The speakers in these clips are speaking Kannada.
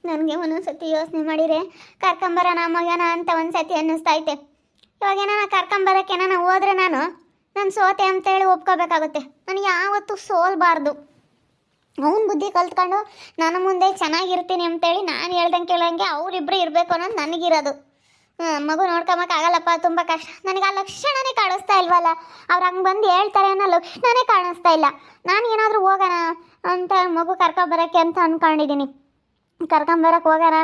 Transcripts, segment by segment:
ನನಗೆ ಒಂದೊಂದ್ಸತಿ ಯೋಚನೆ ಮಾಡಿದರೆ ಕರ್ಕೊಂಬರೋಣ ಮಗನ ಅಂತ ಒಂದ್ಸತಿ ಅನ್ನಿಸ್ತೈತೆ. ಇವಾಗ ಏನಾನ ಕರ್ಕೊಂಬರೋಕ್ಕೆ ನಾನು ಹೋದ್ರೆ ನಾನು ಸೋತೆ ಅಂತೇಳಿ ಒಪ್ಕೋಬೇಕಾಗುತ್ತೆ. ನನಗೆ ಯಾವತ್ತೂ ಸೋಲ್ಬಾರ್ದು. ಅವನ ಬುದ್ಧಿ ಕಲ್ತ್ಕೊಂಡು ನಾನು ಮುಂದೆ ಚೆನ್ನಾಗಿರ್ತೀನಿ ಅಂತೇಳಿ ನಾನು ಹೇಳ್ದಂಗೆ ಕೇಳೋಂಗೆ ಅವರಿಬ್ಬರು ಇರಬೇಕು ಅನ್ನೋದು ನನಗಿರೋದು. ಮಗು ನೋಡ್ಕೊಂಬಕ್ಕಾಗಲ್ಲಪ್ಪ, ತುಂಬ ಕಷ್ಟ. ನನಗೆ ಆ ಲಕ್ಷಣನೇ ಕಾಣಿಸ್ತಾ ಇಲ್ವಲ್ಲ. ಅವ್ರು ಹಂಗೆ ಬಂದು ಹೇಳ್ತಾರೆ ಅನ್ನೋ ಲಕ್ಷಣನೇ ಕಾಣಿಸ್ತಾ ಇಲ್ಲ. ನಾನು ಏನಾದರೂ ಹೋಗೋಣ ಅಂತ ಮಗು ಕರ್ಕೊಂಬರೋಕ್ಕೆ ಅಂತ ಅಂದ್ಕೊಂಡಿದ್ದೀನಿ. ಕರ್ಕೊಂಬರಕ್ಕೆ ಹೋಗೋಣ,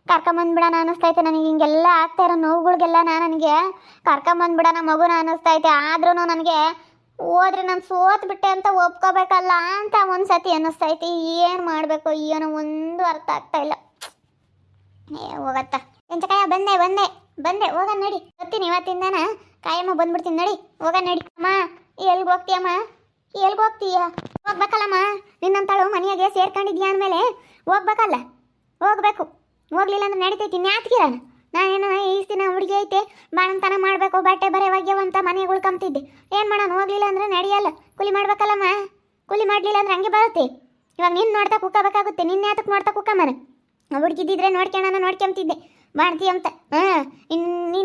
ಕರ್ಕೊಂಬಂದ್ಬಿಡೋಣ ಅನ್ನಿಸ್ತೈತೆ ನನಗೆ. ಹಿಂಗೆಲ್ಲ ಆಗ್ತಾ ಇರೋ ನೋವುಗಳಿಗೆಲ್ಲ ನನಗೆ ಕರ್ಕೊಂಬಂದ್ಬಿಡೋಣ ಮಗುನ ಅನ್ನಿಸ್ತೈತೆ. ಆದ್ರೂ ನನಗೆ ಹೋದ್ರೆ ನಾನು ಸೋತ್ಬಿಟ್ಟೆ ಅಂತ ಒಪ್ಕೋಬೇಕಲ್ಲ ಅಂತ ಒಂದ್ಸತಿ ಅನ್ನಿಸ್ತೈತಿ. ಏನು ಮಾಡಬೇಕು ಏನೋ ಒಂದು ಅರ್ಥ ಆಗ್ತಾ ಇಲ್ಲ. ಹೋಗತ್ತ ಎಂಚಕಾಯ ಬಂದೆ ಬಂದೆ ಬಂದೆ ಹೋಗೋಣ ನಡಿ. ಬರ್ತೀನಿ ಇವತ್ತಿಂದಾನ ಕಾಯಮ್ಮ ಬಂದ್ಬಿಡ್ತೀನಿ ನಡಿ. ಹೋಗೋಣ ನಡಿ. ಅಮ್ಮ ಎಲ್ಗೆ ಹೋಗ್ತೀಯಮ್ಮ? ಎಲ್ಗೆ ಹೋಗ್ತೀಯ? ಹೋಗ್ಬೇಕಲ್ಲಮ್ಮ. ನಿನ್ನಂತಾಳು ಮನೆಯಾಗೆ ಸೇರ್ಕೊಂಡಿದ್ಯಾ ಅಂದಮೇಲೆ ಹೋಗ್ಬೇಕಲ್ಲ, ಹೋಗ್ಬೇಕು. ಹೋಗ್ಲಿಲ್ಲ ಅಂದ್ರೆ ನಡಿತೈತಿ. ನ್ಯಾತ್ಗಿರಣ ನಾನೇನು ಈಸ್ ದಿನ ಹುಡುಗಿ ಐತೆ ಬಾಣಂತನ ಮಾಡಬೇಕು, ಬಟ್ಟೆ ಬರೆ ಒಗ್ಯವಂತ ಮನೆಗೆ ಉಳ್ಕೊಂತಿದ್ದೆ. ಏನು ಮಾಡೋಣ? ಹೋಗ್ಲಿಲ್ಲ ಅಂದ್ರೆ ನಡೆಯಲ್ಲ. ಕೂಲಿ ಮಾಡ್ಬೇಕಲ್ಲಮ್ಮ. ಕೂಲಿ ಮಾಡಲಿಲ್ಲ ಅಂದ್ರೆ ಹಂಗೆ ಬರುತ್ತೆ. ಇವಾಗ ನಿನ್ನ ನೋಡ್ತಾ ಕುಕ್ಕಬೇಕಾಗುತ್ತೆ. ನಿನ್ನ ಯಾತಕ್ಕೆ ನೋಡ್ತಾ ಕುಕ್ಕಮ್ಮನ? ಹುಡುಗಿದ್ದಿದ್ರೆ ನೋಡ್ಕೊಂತಿದ್ದೆ ಬಾಣ್ತಿ ಅಂತ.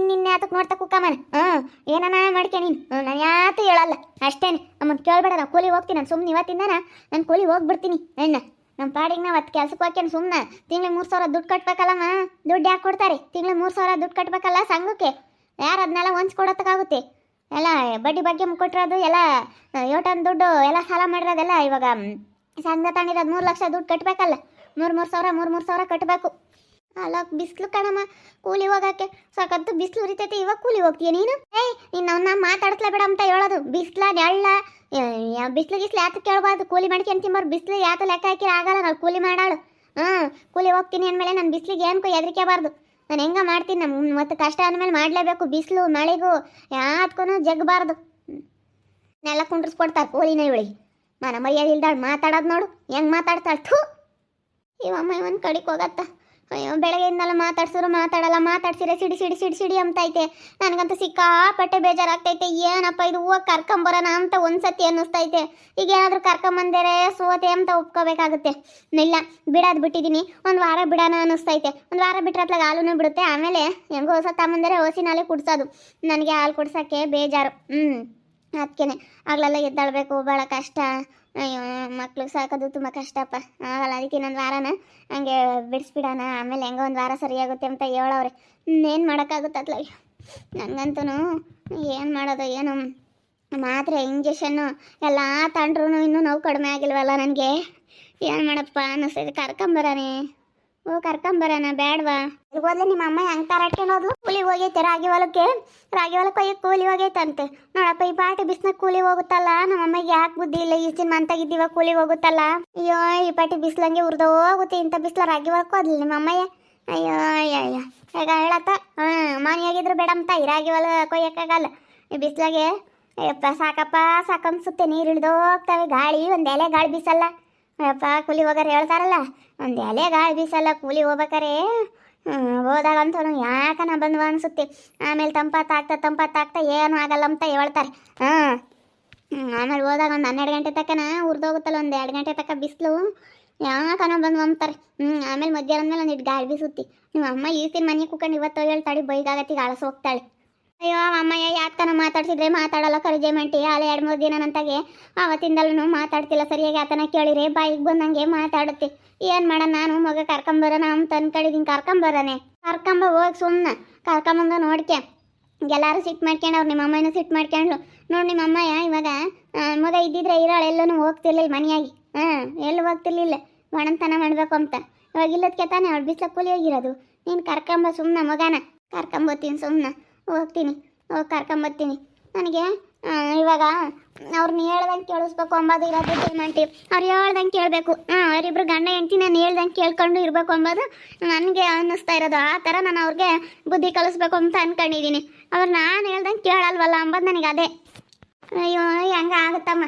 ನಿನ್ನ ಯಾತಕ್ಕೆ ನೋಡ್ತಾ ಕುಕ್ಕಮ್ಮನ? ಏನಾನ ಮಾಡ್ಕೆ ನೀನು. ನಾನು ಯಾತು ಹೇಳಲ್ಲ ಅಷ್ಟೇನೆ. ಅಮ್ಮನ ಕೇಳಬೇಡ. ನಾವು ಕೂಲಿ ಹೋಗ್ತೀನಿ. ನಾನು ಸುಮ್ಮನೆ ಇವತ್ತಿಂದಾನ ನಾನು ಕೂಲಿ ಹೋಗ್ಬಿಡ್ತೀನಿ. ನಮ್ಮ ಪಾಡಿಗೆ ನಾವು ಹತ್ತು ಕೆಲ್ಸಕ್ಕೆ ಹೋಗ್ಯಾನ ಸುಮ್ಮನೆ ತಿಂಗ್ಳಿಗೆ 3,000 ದುಡ್ಡು ಕಟ್ಬೇಕಲ್ಲಮ್ಮ. ದುಡ್ಡು ಯಾಕೆ ಕೊಡ್ತಾರೆ? ತಿಂಗ್ಳಿಗೆ 3,000 ದುಡ್ಡು ಕಟ್ಬೇಕಲ್ಲ ಸಂಘಕ್ಕೆ. ಯಾರು ಅದನ್ನೆಲ್ಲ ಹೊಂಚ್ಕೊಡೋದಕ್ಕಾಗುತ್ತೆ? ಎಲ್ಲ ಬಡ್ಡಿ ಬಗ್ಗೆ ಕೊಟ್ಟಿರೋದು ಎಲ್ಲ ಯೋಟನ್ ದುಡ್ಡು ಎಲ್ಲ ಸಾಲ ಮಾಡಿರೋದೆಲ್ಲ ಇವಾಗ ಸಂಘ ತಗೊಂಡಿರೋದು 3 ಲಕ್ಷ ದುಡ್ಡು ಕಟ್ಟಬೇಕಲ್ಲ. 3,000 ಕಟ್ಟಬೇಕು. ಅಲ್ಲ ಬಿಸಿಲು ಕಣಮ್ಮ ಕೂಲಿ ಹೋಗೋಕ್ಕೆ ಸಾಕಂತೂ ಬಿಸಿಲು ಉರಿತೈತೆ. ಇವಾಗ ಕೂಲಿ ಹೋಗ್ತೀಯ ನೀನು? ಇನ್ನವನ್ನ ಮಾತಾಡ್ಸ್ಲೇ ಬೇಡ ಅಂತ ಹೇಳೋದು. ಬಿಸಿಲ ನೆಳ್ಳ ಬಿಸಿಲು ಯಾತ ಕೇಳಬಾರ್ದು. ಕೂಲಿ ಮಾಡ್ಕೊಂಡು ತಿಂಬಾರು. ಬಿಸಿಲು ಯಾತ ಲೆಕ್ಕ ಹಾಕಿ ಆಗಲ್ಲ. ನಾವು ಕೂಲಿ ಮಾಡಾಳು. ಕೂಲಿ ಹೋಗ್ತೀನಿ ಅಂದಮೇಲೆ ನಾನು ಬಿಸಿಲಿಗೆ ಏನಕ್ಕೂ ಹೆದರಿಕೆಬಾರ್ದು. ನಾನು ಹೆಂಗ ಮಾಡ್ತೀನಿ. ಮತ್ತು ಕಷ್ಟ ಅಂದಮೇಲೆ ಮಾಡಲೇಬೇಕು. ಬಿಸಿಲು ಮಳೆಗೂ ಯಾತ್ಗೂ ಜಗ್ಬಾರ್ದು. ನೆಲ್ಲ ಕುಂಡ್ರಿಸ್ಕೊಡ್ತಾರೆ ಕೂಲಿನ ಇವಳಿಗೆ. ಮರ್ಯಾದೆ ಇಲ್ದಾಳು ಮಾತಾಡೋದು ನೋಡು ಹೆಂಗೆ ಮಾತಾಡ್ತಾಳೆ. ಥೂ ಇವಮ್ಮ ಇವನ್ ಕಡಿಗೆ ಹೋಗತ್ತ. ಅಯ್ಯೋ ಬೆಳಗ್ಗೆಯಿಂದಲ್ಲ ಮಾತಾಡಲ್ಲ. ಮಾತಾಡ್ಸಿರೆ ಸಿಡಿ ಅಂತೈತೆ. ನನಗಂತೂ ಸಿಕ್ಕಾಪಟ್ಟೆ ಬೇಜಾರಾಗ್ತೈತೆ. ಏನಪ್ಪ ಇದು ಹೋಗಿ ಕರ್ಕೊಂಬರೋಣ ಅಂತ ಒಂದ್ಸತಿ ಅನ್ನಿಸ್ತೈತೆ. ಈಗ ಏನಾದರೂ ಕರ್ಕೊಂಬಂದರೆ ಸೋತೆ ಅಂತ ಒಪ್ಕೋಬೇಕಾಗುತ್ತೆ. ಇಲ್ಲ ಬಿಡೋದು ಬಿಟ್ಟಿದ್ದೀನಿ. ಒಂದು ವಾರ ಬಿಡೋಣ ಅನ್ನಿಸ್ತೈತೆ. ಒಂದು ವಾರ ಬಿಟ್ಟರೆ ಅತ್ಲಾಗ ಹಾಲೂ ಬಿಡುತ್ತೆ. ಆಮೇಲೆ ಹೆಂಗೋ ಹೊಸ ತಮ್ಮಂದರೆ ಹೊಸಿನಾಲೆ ಕುಡ್ಸೋದು. ನನಗೆ ಹಾಲು ಕುಡ್ಸೋಕ್ಕೆ ಬೇಜಾರು. ಅದಕ್ಕೇನೆ ಆಗ್ಲೆಲ್ಲ ಎದ್ದಾಳಬೇಕು, ಭಾಳ ಕಷ್ಟ. ಅಯ್ಯೋ ಮಕ್ಳಿಗೆ ಸಾಕೋದು ತುಂಬ ಕಷ್ಟಪ್ಪ. ಆಗಲ್ಲ. ಅದಕ್ಕೆ ಇನ್ನೊಂದು ವಾರನ ಹಂಗೆ ಬಿಡಿಸ್ಬಿಡೋಣ. ಆಮೇಲೆ ಹೆಂಗೋ ಒಂದು ವಾರ ಸರಿಯಾಗುತ್ತೆ ಅಂತ ಹೇಳವ್ರೆ. ಏನು ಮಾಡೋಕ್ಕಾಗುತ್ತೆ ಅತ್ಲಾಗ. ನನಗಂತೂ ಏನು ಮಾಡೋದು ಏನು ಮಾತ್ರೆ ಇಂಜೆಕ್ಷನ್ನು ಎಲ್ಲ ತಗೊಂಡ್ರು ಇನ್ನೂ ನೋವು ಕಡಿಮೆ ಆಗಿಲ್ವಲ್ಲ ನನಗೆ. ಏನು ಮಾಡಪ್ಪ ಅನ್ನಿಸ್ತೈತೆ. ಕರ್ಕೊಂಬರಾನೆ ಕರ್ಕೊಂಬರೋಣ ಬೇಡವಾ? ಈಗ ಹೋದ್ಲೆ ನಿಮ್ಮ ಅಮ್ಮ ಹೆಂಗೆ ತರಾಟ್ಕೊಂಡು ಹೋದ್ಲು? ಕೂಲಿ ಹೋಗೈತೆ ರಾಗಿ ಹೊಲಕ್ಕೆ ಹೋಗಿ ಕೂಲಿ ಹೋಗೈತಂತೆ. ನೋಡಪ್ಪ ಈ ಪಾಟಿ ಬಿಸಿನಾಗ ಕೂಲಿ ಹೋಗುತ್ತಲ್ಲ. ನಮ್ಮ ಅಮ್ಮಗೆ ಯಾಕೆ ಬುದ್ಧಿ ಇಲ್ಲ? ಈ ದಿನ ಮಂತಾಗಿದ್ದೀವ ಕೂಲಿ ಹೋಗುತ್ತಲ್ಲ. ಅಯ್ಯೋ ಈ ಪಾಟಿ ಬಿಸಿಲಂಗೆ ಉರ್ದು ಹೋಗುತ್ತೆ. ಇಂಥ ಬಿಸಿಲ ರಾಗಿ ಹೊಲಕ್ಕೆ ಹೋದ್ಲಿ ನಿಮ್ಮ ಅಮ್ಮಯ್ಯ. ಅಯ್ಯೋ ಅಯ್ಯ ಈಗ ಹೇಳತ್ತ. ಮನೆಯಾಗಿದ್ರು ಬೇಡಂತ ಈ ರಾಗಿ ಹೊಲ ಕೊಯ್ಯಕ್ಕಾಗಲ್ಲ ಈ ಬಿಸಿಲಾಗೆ. ಅಯ್ಯಪ್ಪ ಸಾಕಪ್ಪ ಸಾಕನ್ಸುತ್ತೆ. ನೀರು ಇಳಿದು ಹೋಗ್ತವೆ. ಗಾಳಿ ಒಂದು ಎಲೆ ಗಾಳಿ ಬೀಸಲ್ಲ. ಅಯ್ಯಪ್ಪ ಕೂಲಿ ಹೋಗಾರ ಹೇಳ್ತಾರಲ್ಲ ಒಂದು ಎಲೆ ಗಾಳಿ ಬೀಸಲ್ಲ ಕೂಲಿ ಹೋಗ್ಬೇಕಾರೆ. ಹೋದಾಗಂತೂ ಯಾಕನ ಬಂದ್ವ ಅನಿಸುತ್ತೆ. ಆಮೇಲೆ ತಂಪಾಗ್ತಾ ಏನೂ ಆಗಲ್ಲ ಅಂತ ಹೇಳ್ತಾರೆ. ಆಮೇಲೆ ಹೋದಾಗ ಒಂದು 12 ಗಂಟೆ ತಕ್ಕನ ಉರ್ದೋಗುತ್ತಲ್ಲ. ಒಂದು 2 ಗಂಟೆ ತಕ್ಕ ಬಿಸಿಲು ಯಾಕನ ಬಂದ್ವ ಅಂತಾರೆ. ಆಮೇಲೆ ಮಧ್ಯಾಹ್ನ ಮೇಲೆ ಒಂದಿಟ್ಟು ಗಾಳಿ ಬೀಸುತ್ತಿ. ನಿಮ್ಮ ಅಮ್ಮ ಈಸ್ತಿನ ಮನೆ ಕೂಕೊಂಡು ಇವತ್ತು ಹೇಳ್ತಾಳೆ ಬೈಗಾಗತ್ತಿಗೆ ಆಳಸ ಹೋಗ್ತಾಳೆ. ಅಯ್ಯೋ ಅಮ್ಮಯ್ಯ ಯಾಕನ ಮಾತಾಡ್ಸಿದ್ರೆ ಮಾತಾಡಲ್ಲ. ಕರಿಜೆಮೆಂಟಿ ಅಲ್ಲ 2-3 ದಿನ ನಂತಾಗೆ ಅವತ್ತಿಂದಲೂ ಮಾತಾಡ್ತಿಲ್ಲ ಸರಿಯಾಗಿ. ಆತನ ಕೇಳಿದ್ರೆ ಬಾಯಿಗೆ ಬಂದಂಗೆ ಮಾತಾಡುತ್ತೆ. ಏನು ಮಾಡೋಣ? ನಾನು ಮಗ ಕರ್ಕೊಂಬರೋಣ ಅಂತ ಅನ್ಕೊಂಡಿದ್ದೀನಿ. ಕರ್ಕೊಂಬ ಹೋಗಿ ಸುಮ್ಮನೆ ಕರ್ಕೊಂಬಂದು ನೋಡ್ಕೆ. ಎಲ್ಲರೂ ಸಿಟ್ಟು ಮಾಡ್ಕೊಂಡವ್ರು. ನಿಮ್ಮ ಅಮ್ಮನೂ ಸಿಟ್ಟು ಮಾಡ್ಕೊಂಡ್ರು. ನೋಡಿ ನಿಮ್ಮ ಅಮ್ಮಯ್ಯ ಇವಾಗ ಮಗ ಇದ್ದಿದ್ರೆ ಇರೋಳು ಎಲ್ಲೂ ಹೋಗ್ತಿರ್ಲಿಲ್ಲ ಮನೆಯಾಗಿ. ಎಲ್ಲೂ ಹೋಗ್ತಿರ್ಲಿಲ್ಲ ಒಣಂತನ ಮಾಡಬೇಕು ಅಂತ. ಇವಾಗ ಇಲ್ಲದಕ್ಕೆ ತಾನೇ ಅವಳು ಬಿಸ್ಲ ಕೂಲಿ ಹೋಗಿರೋದು. ನೀನು ಕರ್ಕೊಂಬ ಸುಮ್ಮನೆ ಮಗನ. ಕರ್ಕೊಂಬತ್ತೀನಿ ಸುಮ್ಮನೆ ಹೋಗ್ತೀನಿ. ಹೋಗಿ ಕರ್ಕೊಂಬತ್ತೀನಿ. ನನಗೆ ಇವಾಗ ಅವ್ರನ್ನ ಹೇಳ್ದಂಗೆ ಕೇಳಿಸ್ಬೇಕು ಅಂಬೋದು ಇರೋದು ಜೇಮಂಟಿ. ಅವ್ರು ಹೇಳ್ದಂಗೆ ಕೇಳಬೇಕು. ಅವರಿಬ್ರು ಗಂಡ ಹೆಂಡ್ತಿ ನಾನು ಹೇಳ್ದಂಗೆ ಕೇಳ್ಕೊಂಡು ಇರಬೇಕು ಅಂಬೋದು ನನಗೆ ಅನ್ನಿಸ್ತಾ ಇರೋದು. ಆ ಥರ ನಾನು ಅವ್ರಿಗೆ ಬುದ್ಧಿ ಕಲಿಸ್ಬೇಕು ಅಂತ ಅಂದ್ಕೊಂಡಿದ್ದೀನಿ. ಅವ್ರು ನಾನು ಹೇಳ್ದಂಗೆ ಕೇಳಲ್ವಲ್ಲ ಅಂಬೋದು ನನಗೆ ಅದೇ. ಅಯ್ಯೋ ಹೆಂಗೆ ಆಗುತ್ತಮ್ಮ.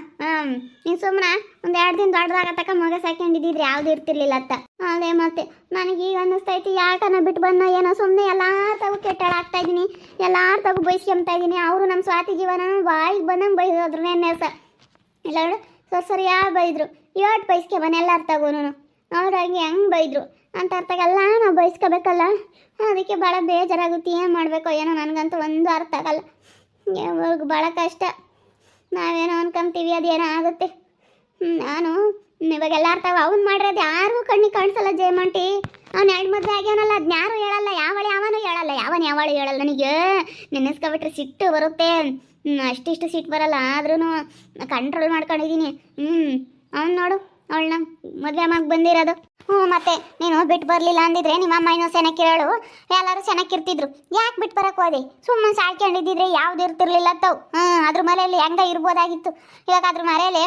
ನೀನು ಸುಮ್ಮನೆ ಒಂದು 2 ದಿನ ದೊಡ್ಡದಾಗತ್ತಕ್ಕ ಮಗ ಸಾಕೊಂಡಿದ್ದಿದ್ರೆ ಯಾವುದು ಇರ್ತಿರ್ಲಿಲ್ಲ ಅಂತ. ಅದೇ ಮತ್ತೆ ನನಗೀಗ ಅನ್ನಿಸ್ತೈತಿ ಯಾಕನ ಬಿಟ್ಟು ಬಂದ ಏನೋ ಸುಮ್ಮನೆ ಎಲ್ಲಾರ ತಗೋ ಕೆಟ್ಟಾಳಾಗ್ತಾ ಇದ್ದೀನಿ. ಎಲ್ಲಾರ ತಗೋ ಬೈಸ್ಕೊಂತಾ ಇದ್ದೀನಿ. ಅವರು ನಮ್ಮ ಸ್ವಾತಿ ಜೀವನ ಬಾಯಿಗೆ ಬಂದಂಗೆ ಬೈದ್ರು. ನೆನ್ನೆ ಎಲ್ಲ ಸರಿಯಾಗಿ ಬೈದರು. 8 ಬೈಸ್ಕೆ ಬನ್ನಿ ಎಲ್ಲಾರು ತಗೋನು. ಅವ್ರು ಹಂಗೆ ಹೆಂಗೆ ಬೈದರು. ಅಂತ ಅರ್ಥಗೆಲ್ಲ ನಾವು ಬಯಸ್ಕೋಬೇಕಲ್ಲ. ಅದಕ್ಕೆ ಭಾಳ ಬೇಜಾರಾಗುತ್ತೆ. ಏನು ಮಾಡಬೇಕೋ ಏನೋ ನನಗಂತೂ ಒಂದು ಅರ್ಥ ಆಗಲ್ಲ. ಅವ್ರಿಗೆ ಭಾಳ ಕಷ್ಟ. ನಾವೇನೋ ಅನ್ಕೊಂತೀವಿ ಅದೇನೋ ಆಗುತ್ತೆ. ನಾನು ಇವಾಗೆಲ್ಲ ಅರ್ಥ ಅವ್ನು ಮಾಡಿರೋದು ಯಾರಿಗೂ ಕಣ್ಣಿಗೆ ಕಾಣಿಸಲ್ಲ ಜಯಮಂಟಿ. ಅವ್ನು ಎರಡು ಮದುವೆ ಆಗ್ಯವನಲ್ಲ, ಅದನ್ನ ಯಾರು ಹೇಳಲ್ಲ, ಯಾವನು ಹೇಳಲ್ಲ, ಯಾವಳು ಹೇಳಲ್ಲ. ನನಗೆ ನೆನೆಸ್ಕೊಬಿಟ್ರೆ ಸಿಟ್ಟು ಬರುತ್ತೆ. ಅಷ್ಟಿಷ್ಟು ಸಿಟ್ಟು ಬರಲ್ಲ, ಆದ್ರೂ ಕಂಟ್ರೋಲ್ ಮಾಡ್ಕೊಂಡಿದ್ದೀನಿ. ಅವ್ನು ನೋಡು ಅವಳನ್ನ ಮದುವೆ ಮಗ ಬಂದಿರೋದು. ಮತ್ತೆ ನೀನು ಬಿಟ್ಟು ಬರಲಿಲ್ಲ ಅಂದಿದ್ರೆ ನಿಮ್ಮ ಅಮ್ಮ ಇನ್ನೂ ಚೆನ್ನಾಗಿರೋಳು, ಎಲ್ಲರೂ ಚೆನ್ನಾಗಿರ್ತಿದ್ರು. ಯಾಕೆ ಬಿಟ್ಟು ಬರಕ್ಕೆ ಹೋದೆ? ಸುಮ್ಮನೆ ಸಾಯ್ಕೊಂಡಿದ್ದಿದ್ರೆ ಯಾವ್ದು ಇರ್ತಿರ್ಲಿಲ್ಲ ತವು. ಅದ್ರ ಮನೆಯಲ್ಲಿ ಹೆಂಗ ಇರ್ಬೋದಾಗಿತ್ತು. ಇವಾಗ ಅದ್ರ ಮನೆಯಲ್ಲಿ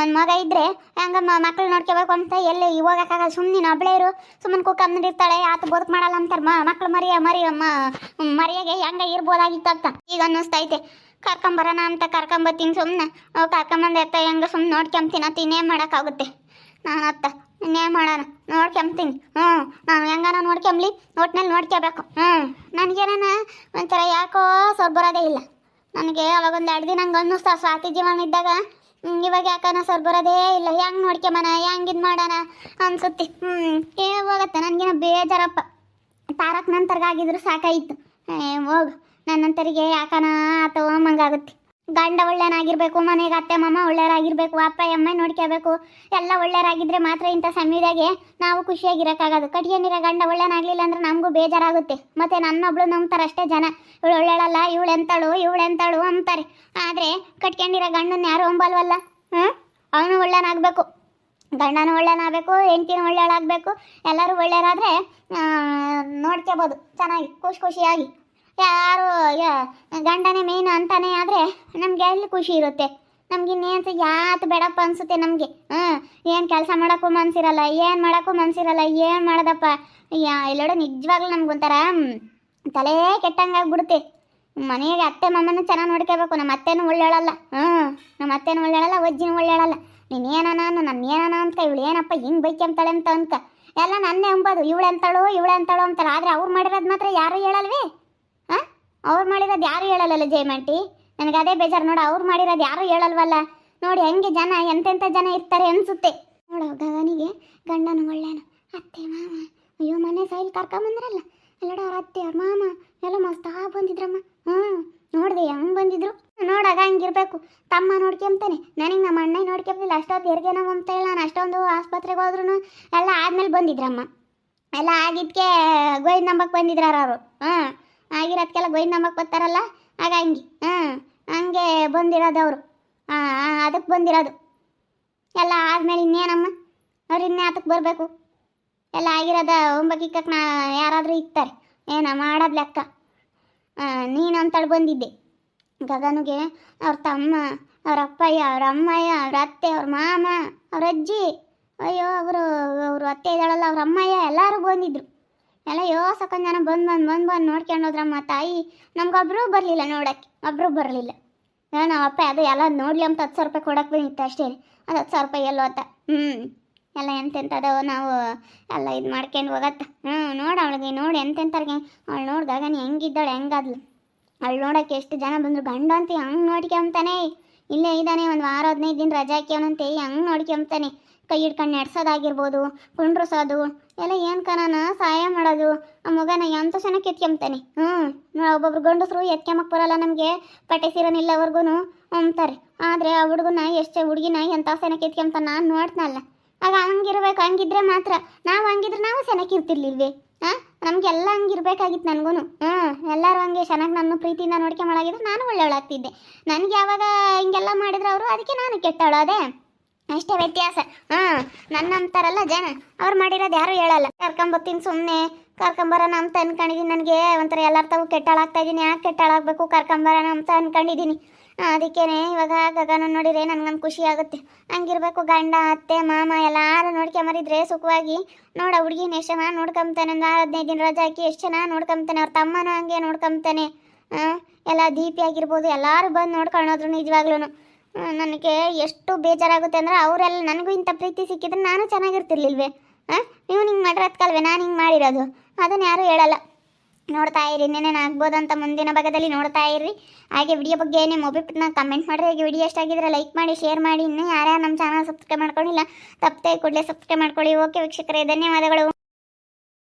ಒಂದು ಮಗ ಇದ್ರೆ ಹೆಂಗ ಮಕ್ಳು ನೋಡ್ಕೋಬೇಕು ಅಂತ ಎಲ್ಲಿ ಹೋಗೋಕ್ಕಾಗಲ್ಲ. ಸುಮ್ಮನೆ ಒಬ್ಬಳೇ ಇರು, ಸುಮ್ಮನೆ ಕುಕ್ಕಂದಿರ್ತಾಳೆ, ಆತ ಬದುಕು ಮಾಡಲ್ಲ ಅಂತಾರೆ. ಮಕ್ಳು ಮರಿಯಾಗೆ ಹೆಂಗ ಇರ್ಬೋದಾಗಿತ್ತು ಅಂತ ಈಗ ಅನ್ನಿಸ್ತೈತೆ. ಕರ್ಕೊಂಬರೋಣ ಅಂತ ಕರ್ಕೊಂಬತ್ತೀನಿ. ಸುಮ್ಮನೆ ಕರ್ಕೊಂಬಂದು ಎತ್ತ ಹೆಂಗ ಸುಮ್ಮನೆ ನೋಡ್ಕೊಂತೀನಿ ಅಂತ ಇನ್ನೇನು ಮಾಡೋಕ್ಕಾಗುತ್ತೆ. ನಾನು ಅತ್ತ ಇನ್ನೇನು ಮಾಡೋಣ, ನೋಡ್ಕೊಂತೀನಿ. ನಾನು ಹೆಂಗಾನ ನೋಡ್ಕೊಂಬ್ಲಿ, ಒಟ್ನಲ್ಲಿ ನೋಡ್ಕೋಬೇಕು. ನನಗೇನ ಒಂಥರ ಯಾಕೋ ಬರೋದೇ ಇಲ್ಲ. ನನಗೆ ಅವಾಗೊಂದು 2 ದಿನ ಹಂಗೆ ಅನ್ನಿಸ್ತಾ ಸ್ವಾತಿ ಜೀವನ ಇದ್ದಾಗ. ಇವಾಗ ಯಾಕನ ಬರೋದೇ ಇಲ್ಲ. ಹೆಂಗೆ ನೋಡ್ಕೊಂಬನ, ಹೆಂಗೆ ಇದು ಮಾಡೋಣ ಅನ್ಸುತ್ತೆ. ಹೋಗತ್ತೆ ನನಗೇನೋ ಬೇಜಾರಪ್ಪ. ತಾರಕ್ ನಂತರ್ಗಾಗಿದ್ರು ಸಾಕಾಯಿತು. ಹೋಗು, ನನ್ನಂತರಿಗೆ ಯಾಕನ ಅಥವಾ ಮಂಗಾಗುತ್ತೆ. ಗಂಡ ಒಳ್ಳೆಯನಾಗಿರ್ಬೇಕು, ಮನೆಗೆ ಅತ್ತೆ ಮಾಮ ಒಳ್ಳೆಯರಾಗಿರ್ಬೇಕು, ಅಪ್ಪ ಅಮ್ಮ ನೋಡ್ಕೋಬೇಕು, ಎಲ್ಲ ಒಳ್ಳೆಯರಾಗಿದ್ದರೆ ಮಾತ್ರ ಇಂಥ ಸಮಯದಾಗೆ ನಾವು ಖುಷಿಯಾಗಿರೋಕ್ಕಾಗೋದು. ಕಟ್ಕೊಂಡಿರೋ ಗಂಡ ಒಳ್ಳೆಯನಾಗಲಿಲ್ಲ ಅಂದ್ರೆ ನಮಗೂ ಬೇಜಾರಾಗುತ್ತೆ. ಮತ್ತು ನನ್ನೊಬ್ಳು ನಂಬ್ತಾರೆ ಅಷ್ಟೇ ಜನ. ಇವಳು ಒಳ್ಳೆಯಳಲ್ಲ, ಇವಳೆಂತಾಳು ಅಂತಾರೆ. ಆದರೆ ಕಟ್ಕೊಂಡಿರೋ ಗಂಡನ್ನ ಯಾರು ಅಂಬಲ್ವಲ್ಲ. ಅವನು ಒಳ್ಳೆಯನಾಗಬೇಕು, ಗಂಡನೂ ಒಳ್ಳೆಯನಾಗಬೇಕು, ಹೆಂಡತಿನೂ ಒಳ್ಳೆಯಳಾಗಬೇಕು. ಎಲ್ಲರೂ ಒಳ್ಳೆಯರಾದರೆ ನೋಡ್ಕೋಬೋದು ಚೆನ್ನಾಗಿ ಖುಷಿಯಾಗಿ. ಯಾರು ಗಂಡನೇ ಮೇನು ಅಂತಾನೆ ಆದರೆ ನಮಗೆ ಎಲ್ಲಿ ಖುಷಿ ಇರುತ್ತೆ. ನಮ್ಗೆ ಇನ್ನೇನು ಯಾತು ಬೇಡಪ್ಪ ಅನಿಸುತ್ತೆ ನಮಗೆ. ಏನು ಕೆಲಸ ಮಾಡೋಕ್ಕೂ ಮನಸ್ಸಿರಲ್ಲ, ಏನು ಮಾಡೋದಪ್ಪ. ಎಲ್ಲೋಡ ನಿಜವಾಗ್ಲೂ ನಮ್ಗೊಂಥರ ತಲೆ ಕೆಟ್ಟಂಗಾಗ್ಬಿಡುತ್ತೆ. ಮನೆಗೆ ಅತ್ತೆ ಮಾಮನೂ ಚೆನ್ನಾಗಿ ನೋಡ್ಕೋಬೇಕು. ನಮ್ಮ ಅತ್ತೆನೂ ಒಳ್ಳೆಯಳಲ್ಲ, ಅಜ್ಜಿನೂ ಒಳ್ಳೆಯಳಲ್ಲ. ನೀನೇನ ಅಂತ ಇವಳು ಏನಪ್ಪ ಹಿಂಗೆ ಬೈಕೊಂತಾಳೆ ಅಂತ ಎಲ್ಲ ನನ್ನೇ ಅಂಬೋದು. ಇವಳೆಂತಾಳು ಅಂತಾರೆ. ಆದರೆ ಅವ್ರು ಮಾಡಿರೋದು ಮಾತ್ರ ಯಾರೂ ಹೇಳಲ್ವೇ? ಅವ್ರು ಮಾಡಿರೋದು ಯಾರು ಹೇಳಲ್ಲ ಜಯಮಂಟಿ. ನನಗೆ ಅದೇ ಬೇಜಾರು ನೋಡು. ಅವ್ರು ಮಾಡಿರೋದು ಯಾರು ಹೇಳಲ್ವಲ್ಲ. ನೋಡಿ ಹೆಂಗೆ ಜನ ಎಂತೆಂಥ ಜನ ಇರ್ತಾರೆ ಅನಿಸುತ್ತೆ. ನೋಡು ಗಗನಿಗೆ ಗಂಡನ ಒಳ್ಳೆಯನು, ಅತ್ತೆ ಮಾಮ ಅಯ್ಯೋ ಮೊನ್ನೆ ಸೈಲ್ ಕರ್ಕೊಂಬಂದ್ರಲ್ಲ, ಎಲ್ಲೋಡ ಅವ್ರ ಅತ್ತೆ ಅವ್ರ ಮಾಮ ಎಲ್ಲ ಮಸ್ತಾಗಿ ಬಂದಿದ್ರಮ್ಮ. ನೋಡಿದೆ ಹೆಂಗೆ ಬಂದಿದ್ರು. ನೋಡಾಗ ಹಂಗಿರ್ಬೇಕು. ತಮ್ಮ ನೋಡ್ಕೊಂತಾನೆ, ನನಗೆ ನಮ್ಮ ಅಣ್ಣ ನೋಡ್ಕೊಂಬಿಲ್ಲ. ಅಷ್ಟೊತ್ತು ಹೆರಿಗೆ ನೋವು ಅಂತ ಹೇಳಿ ನಾನು ಅಷ್ಟೊಂದು ಆಸ್ಪತ್ರೆಗೆ ಹೋದ್ರೂ ಎಲ್ಲ ಆದ್ಮೇಲೆ ಬಂದಿದ್ರಮ್ಮ. ಎಲ್ಲ ಆಗಿದ್ದಕ್ಕೆ ಗೋಯ್ದು ನಂಬಕ್ಕೆ ಬಂದಿದ್ರಾರ ಅವರು. ಆಗಿರೋದಕ್ಕೆಲ್ಲ ಗೋಯ್ದು ನಂಬಕ್ಕೆ ಬರ್ತಾರಲ್ಲ, ಆಗ ಹಂಗೆ ಬಂದಿರೋದು ಅವರು. ಅದಕ್ಕೆ ಬಂದಿರೋದು. ಎಲ್ಲ ಆದಮೇಲೆ ಇನ್ನೇನಮ್ಮ ಅವ್ರು ಇನ್ನೇ ಅದಕ್ಕೆ ಬರಬೇಕು. ಎಲ್ಲ ಆಗಿರೋದ ಒಂಬಕ್ಕಿಕ್ಕಕ್ಕೆ ಯಾರಾದರೂ ಇರ್ತಾರೆ ಮಾಡೋದು ಲೆಕ್ಕ. ನೀನು ಅಂತೇಳಿ ಬಂದಿದ್ದೆ. ಗಗನಿಗೆ ಅವ್ರ ತಮ್ಮ, ಅವ್ರ ಅಪ್ಪಯ್ಯ, ಅವ್ರ ಅಮ್ಮಯ್ಯ, ಅವ್ರ ಅತ್ತೆ, ಅವ್ರ ಮಾಮ, ಅವ್ರ ಅಜ್ಜಿ, ಅಯ್ಯೋ ಅವರು ಅತ್ತೆ ಇದ್ದಾಳಲ್ಲ ಅವ್ರ ಅಮ್ಮಯ್ಯ ಎಲ್ಲರೂ ಬಂದಿದ್ರು. ಎಲ್ಲ ಸಕೊಂಡ್ ಜನ ಬಂದು ನೋಡ್ಕೊಂಡೋದ್ರಮ್ಮ. ತಾಯಿ ನಮ್ಗೊಬ್ರು ಬರಲಿಲ್ಲ ನೋಡೋಕ್ಕೆ, ಒಬ್ಬರು ಬರಲಿಲ್ಲ. ನಮ್ಮ ಅಪ್ಪ ಅದು ಎಲ್ಲ ನೋಡಲಿ ಅಂತ 10,000 ರೂಪಾಯಿ ಕೊಡೋಕೆ ಬಂದಿತ್ತು ಅಷ್ಟೇ. ಅದು 10,000 ರೂಪಾಯಿ ಎಲ್ಲೋ ಅಂತ. ಎಲ್ಲ ಎಂತೆಂಥದವು ನಾವು ಎಲ್ಲ ಇದು ಮಾಡ್ಕೊಂಡು ಹೋಗತ್ತ. ನೋಡು ಅವಳಿಗೆ, ನೋಡಿ ಎಂತೆಂಥವ್ರಿಗೆ ಅವಳು ನೋಡಿದಾಗ ನೀ ಹೆಂಗಿದ್ದಾಳೆ, ಹೆಂಗಾದ್ಲು ಅವಳು ನೋಡೋಕ್ಕೆ. ಎಷ್ಟು ಜನ ಬಂದರು. ಗಂಡ ಅಂತ ಹಂಗೆ ನೋಡ್ಕೊಂತಾನೆ. ಇಲ್ಲೇ ಇದ್ದಾನೆ, ಒಂದು ವಾರ 15 ದಿನ ರಜೆ ಹಾಕ್ಯವನಂತೆ. ಹಂಗೆ ನೋಡ್ಕೊಂತಾನೆ. ಕೈ ಹಿಡ್ಕೊಂಡು ನಡೆಸೋದಾಗಿರ್ಬೋದು, ಕುಂಡ್ರಸೋದು ಎಲ್ಲ ಏನು ಕನಾನ ಸಹಾಯ ಮಾಡೋದು. ಆ ಮಗನ ಎಂತ ಚೆನ್ನಾಗಿ ಎತ್ಕೊಂತಾನೆ. ಒಬ್ಬೊಬ್ರು ಗಂಡಸರು ಎತ್ಕೊಂಬಕ್ಕೆ ಬರೋಲ್ಲ ನಮಗೆ, ಪಟ್ಟೆ ಸೀರನಿಲ್ಲವರೆಗೂ ಅಂತಾರೆ. ಆದರೆ ಆ ಹುಡುಗಿನ ಎಂಥ ಸೆನಕ್ಕೆ ಎತ್ಕೊಂತಾನೆ ನಾನು ನೋಡ್ತನಲ್ಲ. ಆಗ ಹಂಗಿರ್ಬೇಕು. ಹಂಗಿದ್ರೆ ಮಾತ್ರ ನಾವು ಸೆನಕ್ಕಿರ್ತಿರ್ಲಿಲ್ವೇ? ನಮಗೆಲ್ಲ ಹಂಗಿರ್ಬೇಕಾಗಿತ್ತು ನನಗೂ. ಎಲ್ಲರೂ ಹಂಗೆ ಚೆನ್ನಾಗಿ ನನ್ನ ಪ್ರೀತಿಯಿಂದ ನೋಡ್ಕೊಂಬಳಾಗಿದ್ರೆ ನಾನು ಒಳ್ಳೆಯವಳಾಗ್ತಿದ್ದೆ. ನನಗೆ ಯಾವಾಗ ಹಿಂಗೆಲ್ಲ ಮಾಡಿದ್ರು ಅವರು, ಅದಕ್ಕೆ ನಾನು ಕೆಟ್ಟವಳಾದೆ. ಅಷ್ಟೇ ವ್ಯತ್ಯಾಸ. ನನ್ನಂತಾರಲ್ಲ ಜನ, ಅವ್ರು ಮಾಡಿರೋದು ಯಾರು ಹೇಳಲ್ಲ. ಕರ್ಕೊಂಬತ್ತೀನಿ ಸುಮ್ಮನೆ, ಕರ್ಕೊಂಬರೋಣ ಅಂತ ಅನ್ಕೊಂಡಿದ್ದೀನಿ. ನನಗೆ ಒಂಥರ ಎಲ್ಲರ ತಾವು ಕೆಟ್ಟಾಳಾಗ್ತಾ ಇದ್ದೀನಿ. ಯಾಕೆ ಕೆಟ್ಟಾಳಾಗಬೇಕು, ಕರ್ಕೊಂಬರೋಣ ಅಂತ ಅನ್ಕೊಂಡಿದ್ದೀನಿ. ಅದಕ್ಕೇನೆ ಇವಾಗ ಗಗನ ನೋಡಿದ್ರೆ ನನಗೊಂದು ಖುಷಿ ಆಗುತ್ತೆ. ಹಂಗಿರ್ಬೇಕು. ಗಂಡ ಅತ್ತೆ ಮಾಮ ಎಲ್ಲರೂ ನೋಡ್ಕೊಂಬರಿದ್ರೆ ಸುಖವಾಗಿ. ನೋಡ ಹುಡುಗಿನ ಎಷ್ಟು ಚೆನ್ನಾಗಿ ನೋಡ್ಕೊಂತಾನೆ. ಒಂದು 15 ದಿನ ರಜೆ ಹಾಕಿ ಎಷ್ಟು ಚೆನ್ನಾಗಿ ನೋಡ್ಕೊಂತಾನೆ. ಅವ್ರ ತಮ್ಮನೂ ಹಂಗೆ ನೋಡ್ಕೊಂತಾನೆ. ಎಲ್ಲ ದೀಪಿ ಆಗಿರ್ಬೋದು, ಎಲ್ಲರೂ ಬಂದು ನೋಡ್ಕೊಳ್ಳೋದ್ರು. ನಿಜವಾಗ್ಲೂ ನನಗೆ ಎಷ್ಟು ಬೇಜಾರಾಗುತ್ತೆ ಅಂದರೆ, ಅವರೆಲ್ಲ ನನಗೂ ಇಂಥ ಪ್ರೀತಿ ಸಿಕ್ಕಿದ್ರೆ ನಾನು ಚೆನ್ನಾಗಿರ್ತಿರ್ಲಿಲ್ವೇ? ನೀವು ಹಿಂಗೆ ಮಾಡಿರೋದ್ಕಲ್ವೇ ನಾನು ಹಿಂಗೆ ಮಾಡಿರೋದು? ಅದನ್ನು ಯಾರೂ ಹೇಳಲ್ಲ. ನೋಡ್ತಾ ಇರಿ, ಇನ್ನೇನೇನು ಆಗ್ಬೋದು ಅಂತ ಮುಂದಿನ ಭಾಗದಲ್ಲಿ ನೋಡ್ತಾ ಇರ್ರಿ. ಹಾಗೆ ವಿಡಿಯೋ ಬಗ್ಗೆ ನಿಮ್ಮ ಒಬ್ಬಿಟ್ಟು ಕಮೆಂಟ್ ಮಾಡಿರಿ. ಹಾಗೆ ವಿಡಿಯೋ ಎಷ್ಟಾಗಿದ್ರೆ ಲೈಕ್ ಮಾಡಿ, ಶೇರ್ ಮಾಡಿ. ಇನ್ನೂ ಯಾರ್ಯಾರು ನಮ್ಮ ಚಾನಲ್ ಸಬ್ಸ್ಕ್ರೈಬ್ ಮಾಡ್ಕೊಂಡಿಲ್ಲ ತಪ್ಪದೆ ಕೂಡಲೇ ಸಬ್ಸ್ಕ್ರೈಬ್ ಮಾಡ್ಕೊಳ್ಳಿ. ಓಕೆ ವೀಕ್ಷಕರೇ, ಧನ್ಯವಾದಗಳು.